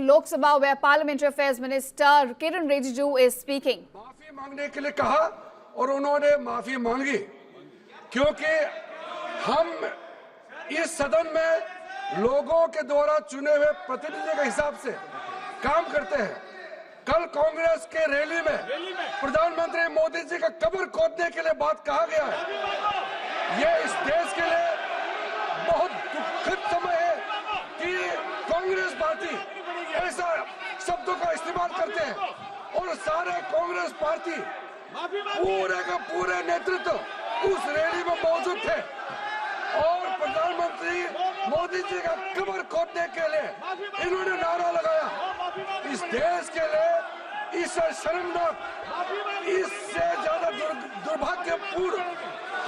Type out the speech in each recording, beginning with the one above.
Lok Sabha, where Parliamentary Affairs Minister Kiren Rijiju is speaking. माफी मांगने के लिए कहा और उन्होंने माफी मांगी, क्योंकि हम इस सदन में लोगों के द्वारा चुने हुए प्रतिनिधि के हिसाब से काम करते हैं। कल कांग्रेस के रैली में प्रधानमंत्री मोदी जी का कब्र खोदने के लिए बात कहा गया है। ये इस देश के लिए बहुत दुखद समय है कि कांग्रेस पार्टी ऐसा शब्दों का इस्तेमाल करते हैं और सारे कांग्रेस पार्टी पूरे का पूरे नेतृत्व उस रैली में मौजूद थे और प्रधानमंत्री मोदी जी का कब्र खोदने के लिए इन्होंने नारा लगाया। इस देश के लिए इससे शर्मनाक, इससे ज्यादा दुर्भाग्यपूर्ण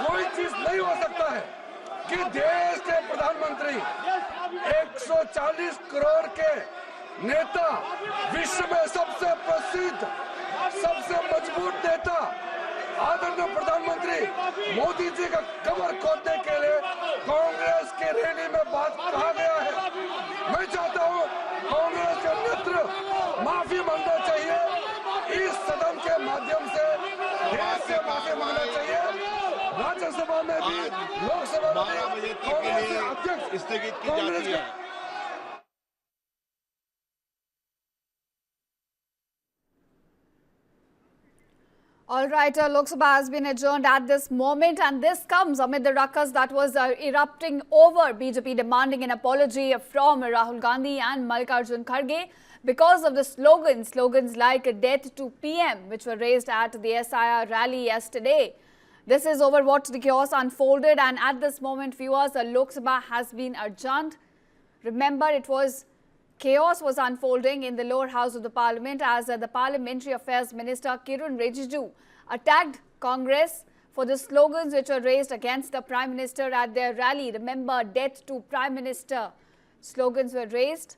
कोई चीज नहीं हो सकता है कि देश के प्रधानमंत्री 140 करोड़ के नेता, विश्व में सबसे प्रसिद्ध, सबसे मजबूत नेता आदरणीय प्रधानमंत्री मोदी जी का कब्र खोदने के लिए कांग्रेस के रैली में बात कहा गया है। मैं चाहता हूं कांग्रेस के नेतृत्व माफी मांगना चाहिए, इस सदन के माध्यम से देश से माफी मांगना चाहिए। राज्यसभा में भी, लोकसभा में भी कांग्रेस के अध्यक्ष कांग्रेस के All right, Lok Sabha has been adjourned at this moment, and this comes amid the ruckus that was erupting over BJP demanding an apology from Rahul Gandhi and Mallikarjun Kharge because of the slogans like "Death to PM," which were raised at the SIR rally yesterday. This is over what the chaos unfolded, and at this moment, viewers, Lok Sabha has been adjourned. Remember, chaos was unfolding in the lower house of the parliament as the Parliamentary Affairs Minister Kiren Rijiju attacked Congress for the slogans which were raised against the Prime Minister at their rally. Remember, "Death to Prime Minister" slogans were raised.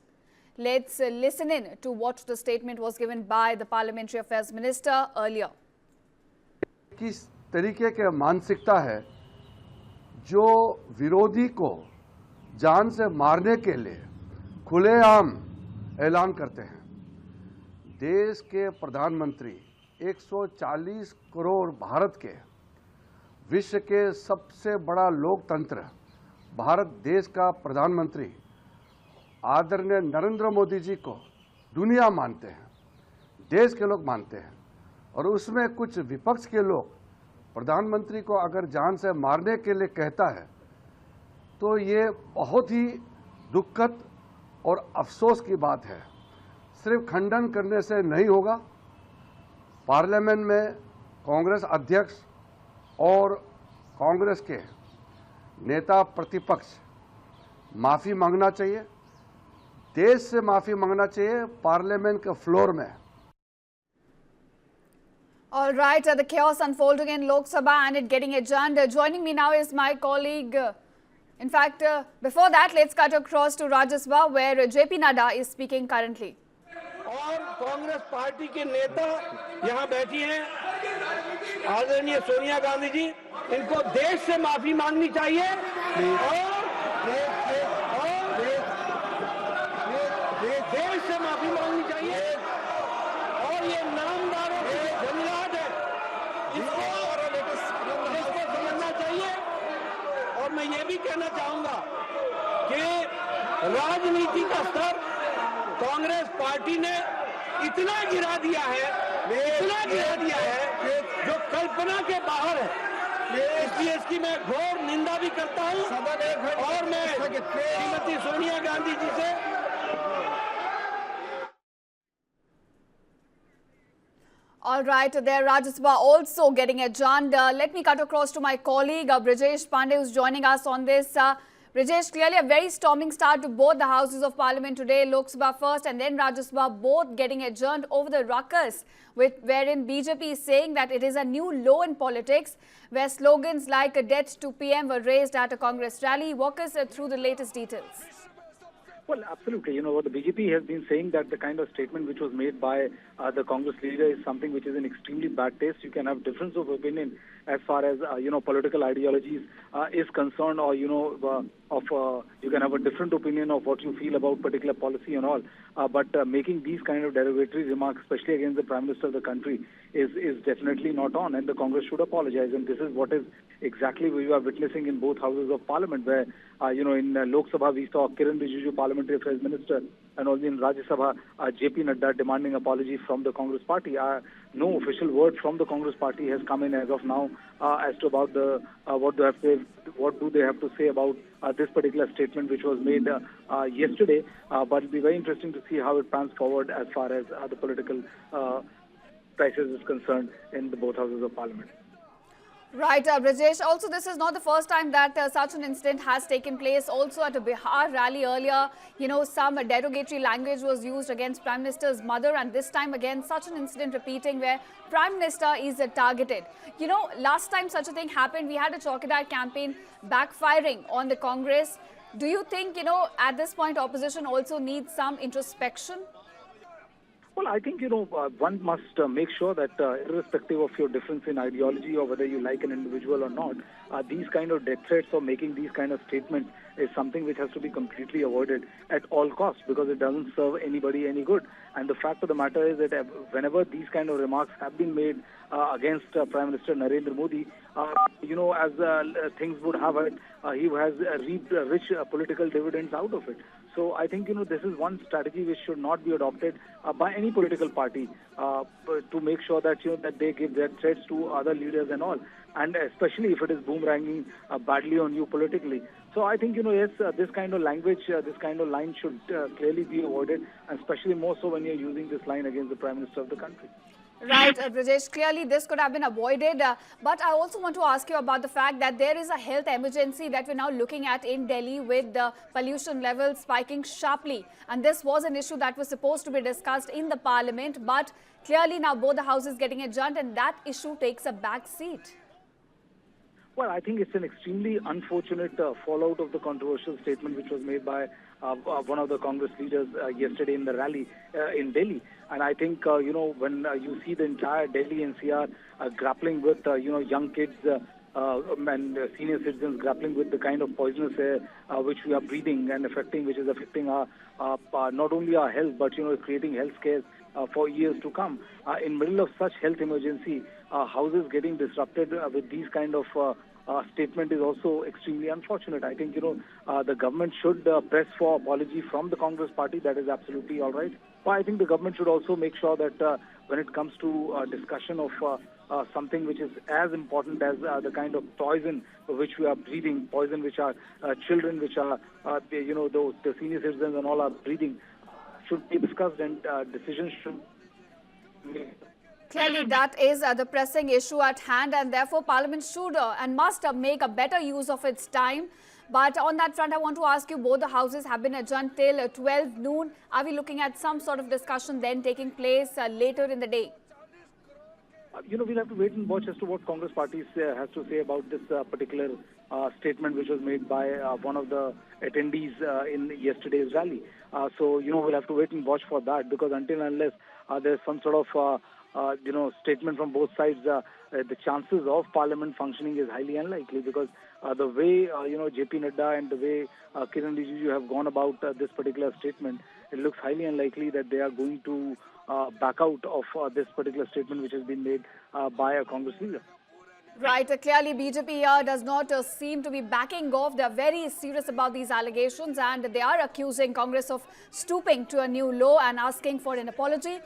Let's listen in to what the statement was given by the Parliamentary Affairs Minister earlier. किस तरीके के मानसिकता है जो विरोधी को जान से मारने के लिए खुलेआम ऐलान करते हैं। देश के प्रधानमंत्री 140 करोड़ भारत के, विश्व के सबसे बड़ा लोकतंत्र भारत देश का प्रधानमंत्री आदरणीय नरेंद्र मोदी जी को दुनिया मानते हैं, देश के लोग मानते हैं, और उसमें कुछ विपक्ष के लोग प्रधानमंत्री को अगर जान से मारने के लिए कहता है तो ये बहुत ही दुखद और अफसोस की बात है। सिर्फ खंडन करने से नहीं होगा। पार्लियामेंट में कांग्रेस अध्यक्ष और कांग्रेस के नेता प्रतिपक्ष माफ़ी मांगना चाहिए, देश से माफ़ी मांगना चाहिए पार्लियामेंट के फ्लोर में। All right, the chaos unfolding in Lok Sabha and it getting adjourned. Joining me now is my colleague. In fact, before that, let's cut across to Rajya Sabha, where JP Nadda is speaking currently. और Congress party के नेता यहाँ बैठी हैं, आदरणीय सोनिया गांधी जी, इनको देश से माफी मांगनी चाहिए और देश से माफी मांगनी चाहिए और ये नामदारों की झंझाट है, इसको समझना चाहिए। और मैं ये भी कहना चाहूंगा कि राजनीति का स्तर कांग्रेस पार्टी ने इतना गिरा दिया है जो कल्पना के बाहर है। इसलिए इसकी मैं घोर निंदा भी करता हूं और मैं श्रीमती सोनिया गांधी जी से All right, there Rajya Sabha also getting adjourned. Let me cut across to my colleague Brijesh Pandey, who's joining us on this. Brijesh, clearly a very storming start to both the houses of parliament today, Lok Sabha first and then Rajya Sabha, both getting adjourned over the ruckus, wherein BJP is saying that it is a new low in politics, where slogans like "Death to PM" were raised at a Congress rally. Walk us through the latest details. Well, absolutely. You know, the BJP has been saying that the kind of statement which was made by the Congress leader is something which is in extremely bad taste. You can have difference of opinion as far as, political ideologies is concerned, or, you can have a different opinion of what you feel about particular policy and all. but making these kind of derogatory remarks, especially against the Prime Minister of the country, is definitely not on, and the Congress should apologize. And this is what is exactly we are witnessing in both houses of Parliament, where in Lok Sabha we saw Kiran Rijiju, Parliamentary Affairs Minister, and also in Rajya Sabha JP Nadda demanding apology from the Congress Party. No official word from the Congress Party has come in as of now as to about the what do they have to say about this particular statement which was made yesterday. But it'll be very interesting to see how it pans forward as far as the political crisis is concerned in the both houses of Parliament. Right, Brajesh. Also, this is not the first time that such an incident has taken place. Also, at a Bihar rally earlier, some derogatory language was used against Prime Minister's mother, and this time again, such an incident repeating where Prime Minister is targeted. Last time such a thing happened, we had a Chaukidar campaign backfiring on the Congress. Do you think, at this point, opposition also needs some introspection? Well, I think, one must make sure that irrespective of your difference in ideology or whether you like an individual or not, these kind of death threats or making these kind of statements is something which has to be completely avoided at all costs, because it doesn't serve anybody any good. And the fact of the matter is that whenever these kind of remarks have been made against Prime Minister Narendra Modi, as things would have it, he has reaped rich political dividends out of it. So I think, this is one strategy which should not be adopted by any political party to make sure that, that they give their threats to other leaders and all, and especially if it is boomeranging badly on you politically. So I think, yes, this kind of language, this kind of line should clearly be avoided, and especially more so when you're using this line against the Prime Minister of the country. Right, Brajesh, clearly this could have been avoided. But I also want to ask you about the fact that there is a health emergency that we're now looking at in Delhi with the pollution levels spiking sharply. And this was an issue that was supposed to be discussed in the Parliament. But clearly now both the houses getting adjourned, and that issue takes a back seat. Well, I think it's an extremely unfortunate fallout of the controversial statement which was made by one of the Congress leaders yesterday in the rally in Delhi. And I think, when you see the entire Delhi NCR grappling with, young kids and senior citizens grappling with the kind of poisonous air which we are breathing and which is affecting our not only our health, but, creating health scares for years to come. In middle of such health emergency, houses getting disrupted with these kind of statement is also extremely unfortunate. I think, the government should press for apology from the Congress party. That is absolutely all right. But I think the government should also make sure that when it comes to discussion of something which is as important as the kind of poison which we are breathing, poison which our children, which are, the senior citizens and all are breathing, should be discussed, and decisions should be made. Clearly, that is the pressing issue at hand, and therefore Parliament should and must make a better use of its time. But on that front, I want to ask you, both the houses have been adjourned till 12 noon. Are we looking at some sort of discussion then taking place later in the day? We'll have to wait and watch as to what Congress party has to say about this particular statement which was made by one of the attendees in yesterday's rally. So, we'll have to wait and watch for that, because until and unless there's some sort of statement from both sides, the chances of Parliament functioning is highly unlikely, because the way, JP Nadda and the way Kiran Rijiju have gone about this particular statement, it looks highly unlikely that they are going to back out of this particular statement which has been made by a Congress leader. Right. Clearly, BJP here does not seem to be backing off. They are very serious about these allegations, and they are accusing Congress of stooping to a new low and asking for an apology.